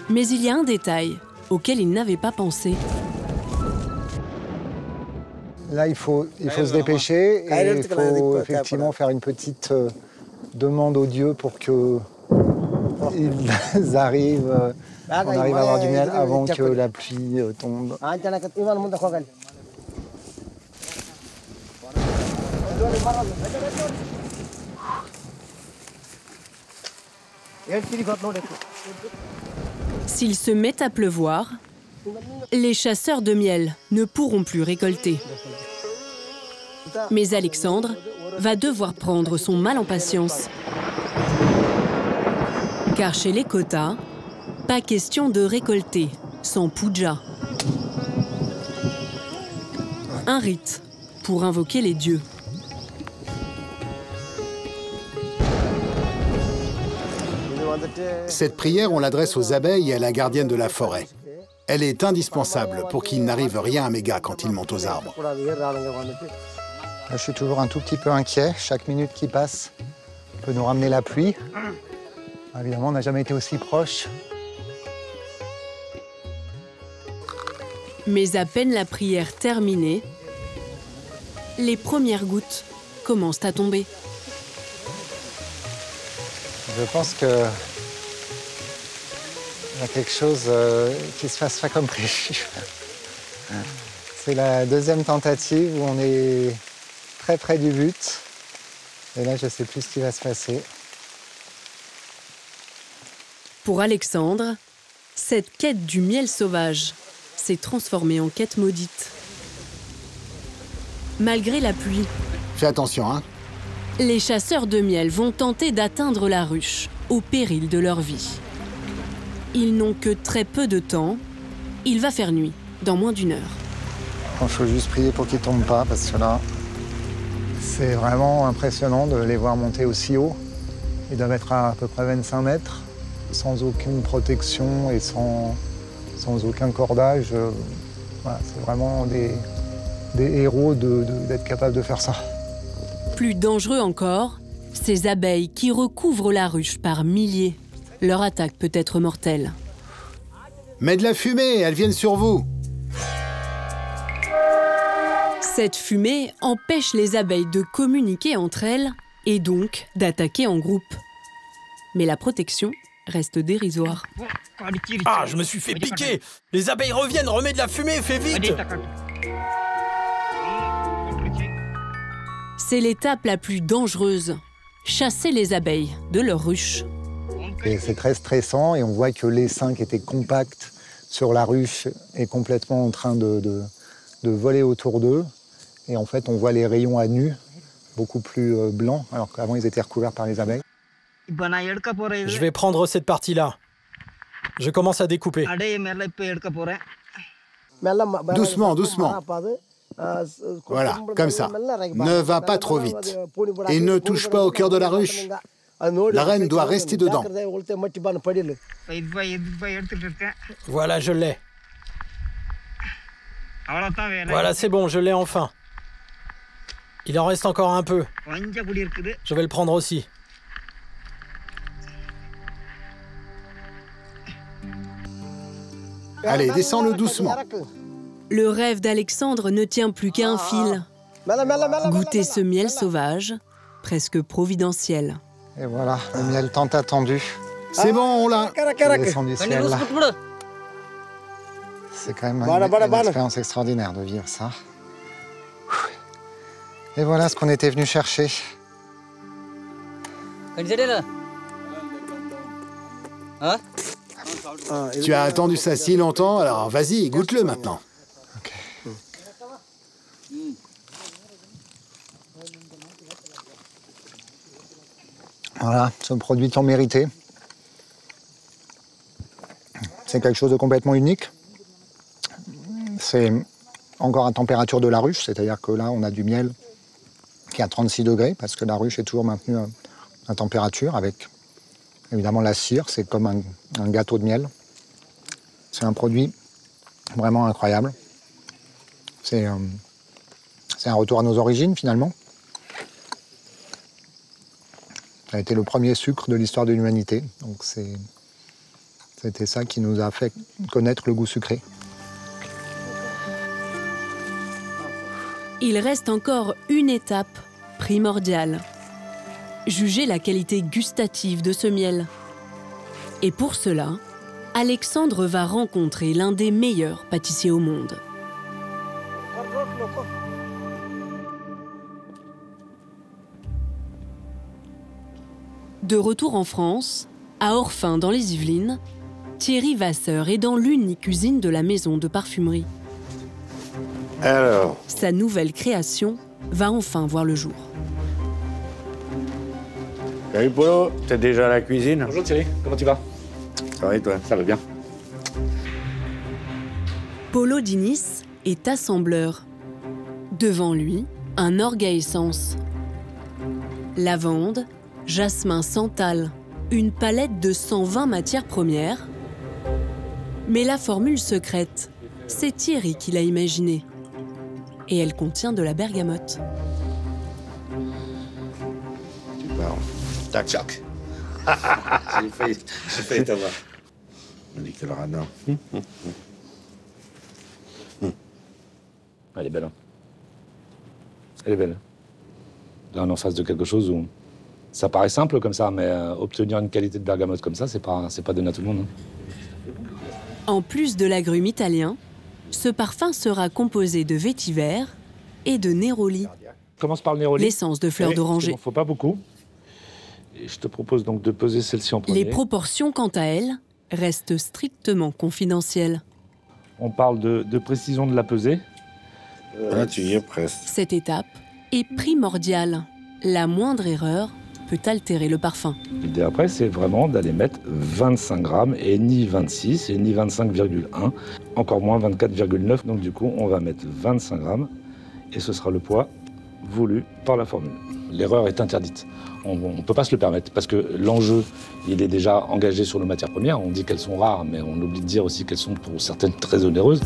mais il y a un détail auquel il n'avait pas pensé. Là, il faut se dépêcher et il faut effectivement faire une petite demande aux dieux pour qu'ils arrivent, qu'on arrive à avoir du miel avant que la pluie tombe. S'il se met à pleuvoir, les chasseurs de miel ne pourront plus récolter. Mais Alexandre va devoir prendre son mal en patience. Car chez les Kotas, pas question de récolter sans puja. Un rite pour invoquer les dieux. Cette prière, on l'adresse aux abeilles et à la gardienne de la forêt. Elle est indispensable pour qu'il n'arrive rien à mes gars quand ils montent aux arbres. Je suis toujours un tout petit peu inquiet. Chaque minute qui passe peut nous ramener la pluie. Évidemment, on n'a jamais été aussi proche. Mais à peine la prière terminée, les premières gouttes commencent à tomber. Je pense que il y a quelque chose qui se passe pas comme prévu. C'est la deuxième tentative où on est très près du but. Et là, je ne sais plus ce qui va se passer. Pour Alexandre, cette quête du miel sauvage s'est transformée en quête maudite. Malgré la pluie, fais attention, hein. Les chasseurs de miel vont tenter d'atteindre la ruche, au péril de leur vie. Ils n'ont que très peu de temps. Il va faire nuit, dans moins d'1 heure. Il faut juste prier pour qu'ils ne tombent pas, parce que là, c'est vraiment impressionnant de les voir monter aussi haut. Ils doivent être à peu près 25 mètres, sans aucune protection et sans aucun cordage. Voilà, c'est vraiment des héros d'être capables de faire ça. Plus dangereux encore, ces abeilles qui recouvrent la ruche par milliers. Leur attaque peut être mortelle. Mais de la fumée, elles viennent sur vous. Cette fumée empêche les abeilles de communiquer entre elles et donc d'attaquer en groupe. Mais la protection reste dérisoire. Ah, je me suis fait piquer! Les abeilles reviennent, remets de la fumée, fais vite! C'est l'étape la plus dangereuse. Chasser les abeilles de leur ruche. C'est très stressant et on voit que l'essaim qui était compact sur la ruche est complètement en train de voler autour d'eux. Et en fait, on voit les rayons à nu, beaucoup plus blancs, alors qu'avant, ils étaient recouverts par les abeilles. Je vais prendre cette partie-là. Je commence à découper. Doucement, doucement. Voilà, comme ça. Ne va pas trop vite. Et ne touche pas au cœur de la ruche. La reine doit rester dedans. Voilà, je l'ai. Voilà, c'est bon, je l'ai enfin. Il en reste encore un peu. Je vais le prendre aussi. Allez, descends-le doucement. Le rêve d'Alexandre ne tient plus qu'à un fil. Goûter ce miel sauvage, presque providentiel. Et voilà, le miel tant attendu. C'est bon, on l'a. Descend du ciel, là. C'est quand même une expérience extraordinaire de vivre ça. Et voilà ce qu'on était venu chercher. Tu as attendu ça si longtemps, alors vas-y, goûte-le maintenant. Ok. Voilà, ce produit tant mérité. C'est quelque chose de complètement unique. C'est encore à température de la ruche, c'est-à-dire que là, on a du miel qui est à 36 degrés, parce que la ruche est toujours maintenue à température, avec évidemment la cire, c'est comme un gâteau de miel. C'est un produit vraiment incroyable. C'est un retour à nos origines, finalement. Ça a été le premier sucre de l'histoire de l'humanité. Donc c'était ça qui nous a fait connaître le goût sucré. Il reste encore une étape primordiale. Juger la qualité gustative de ce miel. Et pour cela, Alexandre va rencontrer l'un des meilleurs pâtissiers au monde. De retour en France, à Orphin dans les Yvelines, Thierry Vasseur est dans l'unique usine de la maison de parfumerie. Alors, sa nouvelle création va enfin voir le jour. Salut Polo, t'es déjà à la cuisine? Bonjour Thierry, comment tu vas? Ça va et toi? Ça va bien. Polo Dinis est assembleur. Devant lui, un orgue à essence. Lavande, jasmin, santal, une palette de 120 matières premières. Mais la formule secrète, c'est Thierry qui l'a imaginée. Et elle contient de la bergamote. Tu parles. Tac, tac. J'ai failli t'avoir. On dit que le radin. Elle est belle. Hein. Elle est belle. Là, on est en face de quelque chose où ça paraît simple comme ça, mais obtenir une qualité de bergamote comme ça, c'est pas donné à tout le monde. Hein. En plus de l'agrume italien, ce parfum sera composé de vétiver et de néroli. Commence par le néroli. L'essence de fleurs d'oranger. Il ne faut pas beaucoup. Et je te propose donc de peser celle-ci en premier. Les proportions, quant à elles, restent strictement confidentielles. On parle de précision de la pesée. Là, tu y es presque. Cette étape est primordiale. La moindre erreur peut altérer le parfum. L'idée après, c'est vraiment d'aller mettre 25 grammes et ni 26 et ni 25,1, encore moins 24,9. Donc du coup, on va mettre 25 grammes et ce sera le poids voulu par la formule. L'erreur est interdite. On ne peut pas se le permettre parce que l'enjeu, il est déjà engagé sur nos matières premières. On dit qu'elles sont rares, mais on oublie de dire aussi qu'elles sont pour certaines très onéreuses.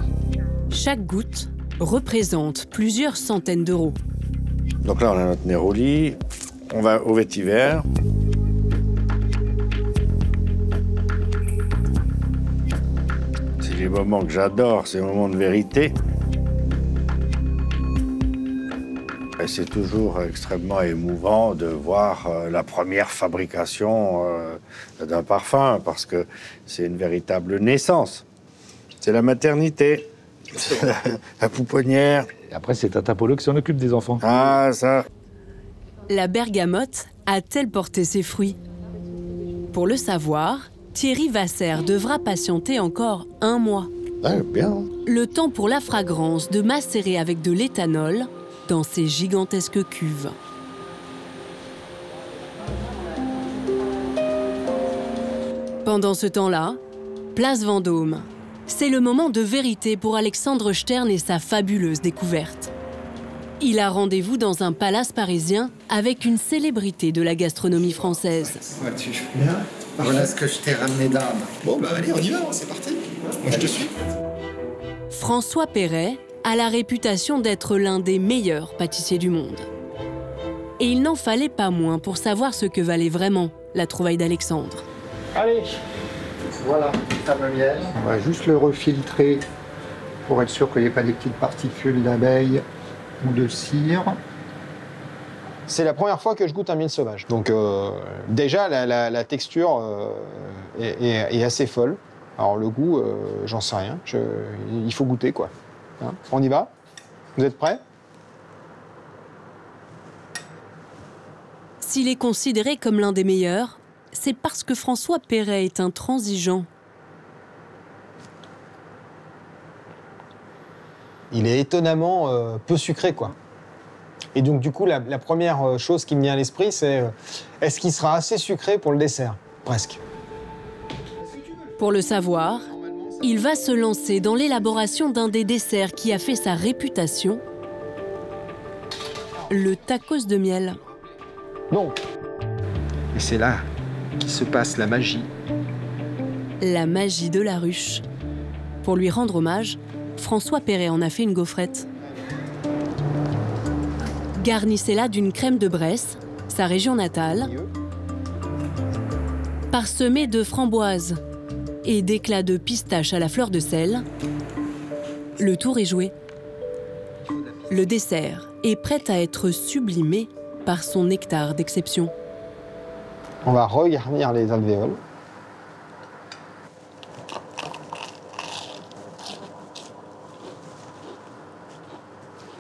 Chaque goutte représente plusieurs centaines d'euros. Donc là, on a notre néroli. On va au vétiver. C'est les moments que j'adore, ces moments de vérité. Et c'est toujours extrêmement émouvant de voir la première fabrication d'un parfum, parce que c'est une véritable naissance. C'est la maternité, c'est la pouponnière. Et après, c'est Tata Polo qui s'en occupe des enfants. Ah, ça. La bergamote a-t-elle porté ses fruits? Pour le savoir, Thierry Vasseur devra patienter encore 1 mois. Ah, bien. Le temps pour la fragrance de macérer avec de l'éthanol dans ces gigantesques cuves. Pendant ce temps-là, place Vendôme. C'est le moment de vérité pour Alexandre Stern et sa fabuleuse découverte. Il a rendez-vous dans un palace parisien avec une célébrité de la gastronomie française. Vois-tu bien? Voilà ce que je t'ai ramené d'âme. Bon, bah allez, on y va, c'est parti. Moi, je te suis. François Perret a la réputation d'être l'un des meilleurs pâtissiers du monde. Et il n'en fallait pas moins pour savoir ce que valait vraiment la trouvaille d'Alexandre. Allez, voilà, fameux miel. On va juste le refiltrer pour être sûr qu'il n'y ait pas des petites particules d'abeilles ou de cire. C'est la première fois que je goûte un miel sauvage. Donc déjà, la texture est assez folle. Alors le goût, j'en sais rien. Il faut goûter, quoi. Hein, on y va? Vous êtes prêts? S'il est considéré comme l'un des meilleurs, c'est parce que François Perret est intransigeant. Il est étonnamment peu sucré, quoi. Et donc, du coup, la première chose qui me vient à l'esprit, c'est est-ce qu'il sera assez sucré pour le dessert? Presque. Pour le savoir, il va se lancer dans l'élaboration d'un des desserts qui a fait sa réputation, le tacos de miel. Donc, et c'est là qu'il se passe la magie. La magie de la ruche. Pour lui rendre hommage, François Perret en a fait une gaufrette. Garnissez-la d'une crème de Bresse, sa région natale, parsemée de framboises et d'éclats de pistache à la fleur de sel. Le tour est joué. Le dessert est prêt à être sublimé par son nectar d'exception. On va regarnir les alvéoles.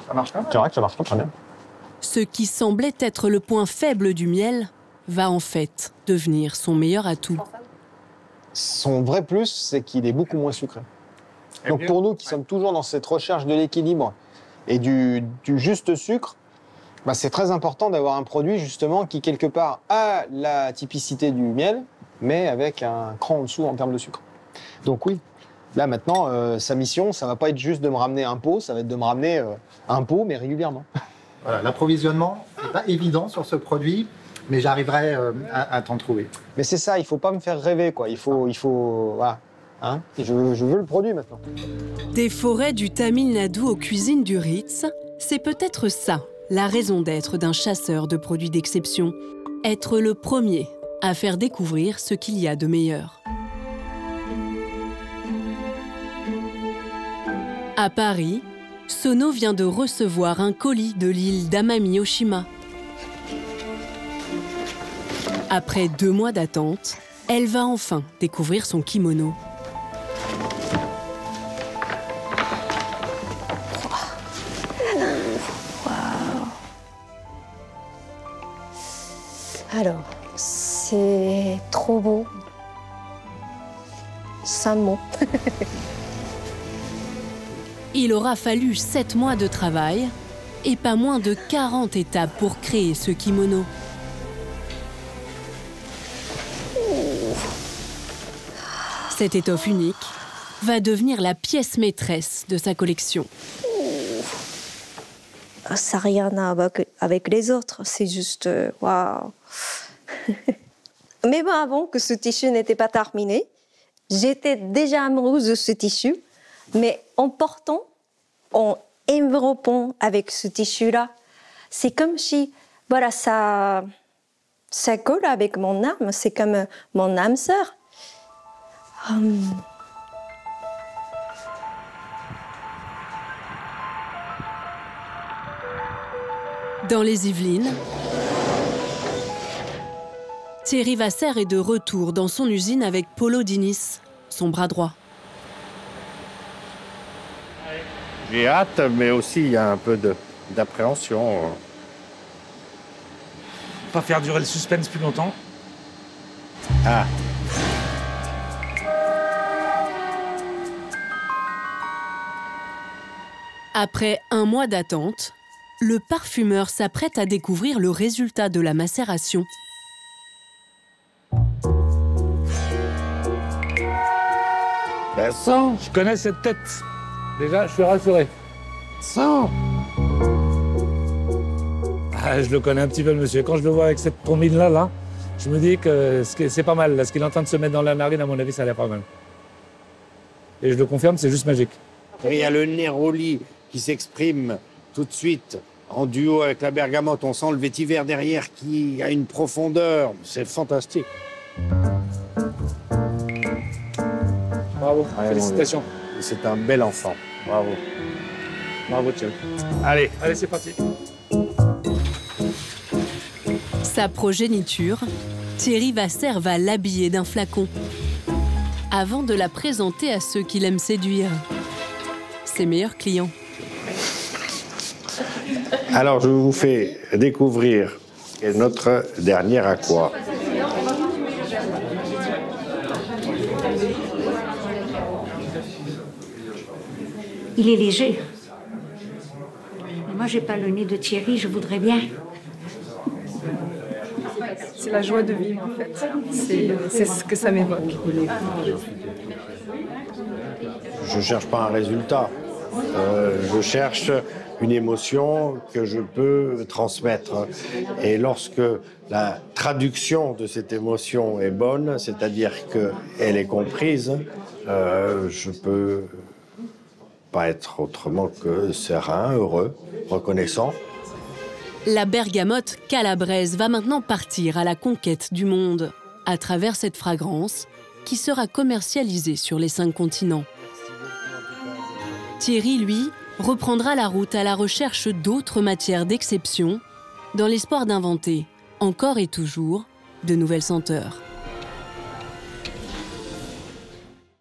Ça marche pas? C'est vrai que ça marche pas très bien. Ce qui semblait être le point faible du miel va en fait devenir son meilleur atout. Son vrai plus, c'est qu'il est beaucoup moins sucré. Donc pour nous qui sommes toujours dans cette recherche de l'équilibre et du juste sucre, bah c'est très important d'avoir un produit justement qui quelque part a la typicité du miel, mais avec un cran en dessous en termes de sucre. Donc oui, là maintenant, sa mission, ça va pas être juste de me ramener un pot, ça va être de me ramener un pot, mais régulièrement. Voilà, l'approvisionnement n'est pas évident sur ce produit, mais j'arriverai à t'en trouver. Mais c'est ça, il faut pas me faire rêver, quoi. Il faut voilà. Hein, je veux le produit maintenant. Des forêts du Tamil Nadu aux cuisines du Ritz, c'est peut-être ça, la raison d'être d'un chasseur de produits d'exception. Être le premier à faire découvrir ce qu'il y a de meilleur. À Paris, Sono vient de recevoir un colis de l'île d'Amami-Oshima. Après 2 mois d'attente, elle va enfin découvrir son kimono. Alors, c'est trop beau. Sans mots. Il aura fallu 7 mois de travail et pas moins de 40 étapes pour créer ce kimono. Cette étoffe unique va devenir la pièce maîtresse de sa collection. Ça n'a rien à voir avec les autres, c'est juste waouh. Mais bon, avant que ce tissu n'était pas terminé, j'étais déjà amoureuse de ce tissu, mais en portant, en enveloppant avec ce tissu-là, c'est comme si, voilà, ça colle avec mon âme, c'est comme mon âme sœur. Dans les Yvelines, Thierry Vasser est de retour dans son usine avec Polo Diniz, son bras droit. J'ai hâte, mais aussi il y a un peu d'appréhension. Pas faire durer le suspense plus longtemps. Ah. Après 1 mois d'attente, le parfumeur s'apprête à découvrir le résultat de la macération. Ben, sens. Je connais cette tête. Déjà, je suis rassuré. Sens. Ah, je le connais un petit peu, le monsieur. Quand je le vois avec cette trombine-là, là, je me dis que c'est pas mal. Là, ce qu'il est en train de se mettre dans la narine, à mon avis, ça a l'air pas mal. Et je le confirme, c'est juste magique. Il y a le Neroli qui s'exprime tout de suite en duo avec la bergamote. On sent le vétiver derrière qui a une profondeur. C'est fantastique. Bravo, félicitations. C'est un bel enfant. Bravo. Bravo, Thierry. Allez, c'est parti. Sa progéniture, Thierry Vasser va l'habiller d'un flacon avant de la présenter à ceux qui l'aiment séduire, ses meilleurs clients. Alors, je vous fais découvrir notre dernier aqua. Il est léger. Mais moi, j'ai pas le nez de Thierry, je voudrais bien. C'est la joie de vivre, en fait. C'est ce que ça m'évoque. Je cherche pas un résultat. Je cherche une émotion que je peux transmettre. Et lorsque la traduction de cette émotion est bonne, c'est-à-dire qu'elle est comprise, je peux pas être autrement que serein, heureux, reconnaissant. La bergamote calabraise va maintenant partir à la conquête du monde à travers cette fragrance qui sera commercialisée sur les 5 continents. Thierry, lui, reprendra la route à la recherche d'autres matières d'exception dans l'espoir d'inventer, encore et toujours, de nouvelles senteurs.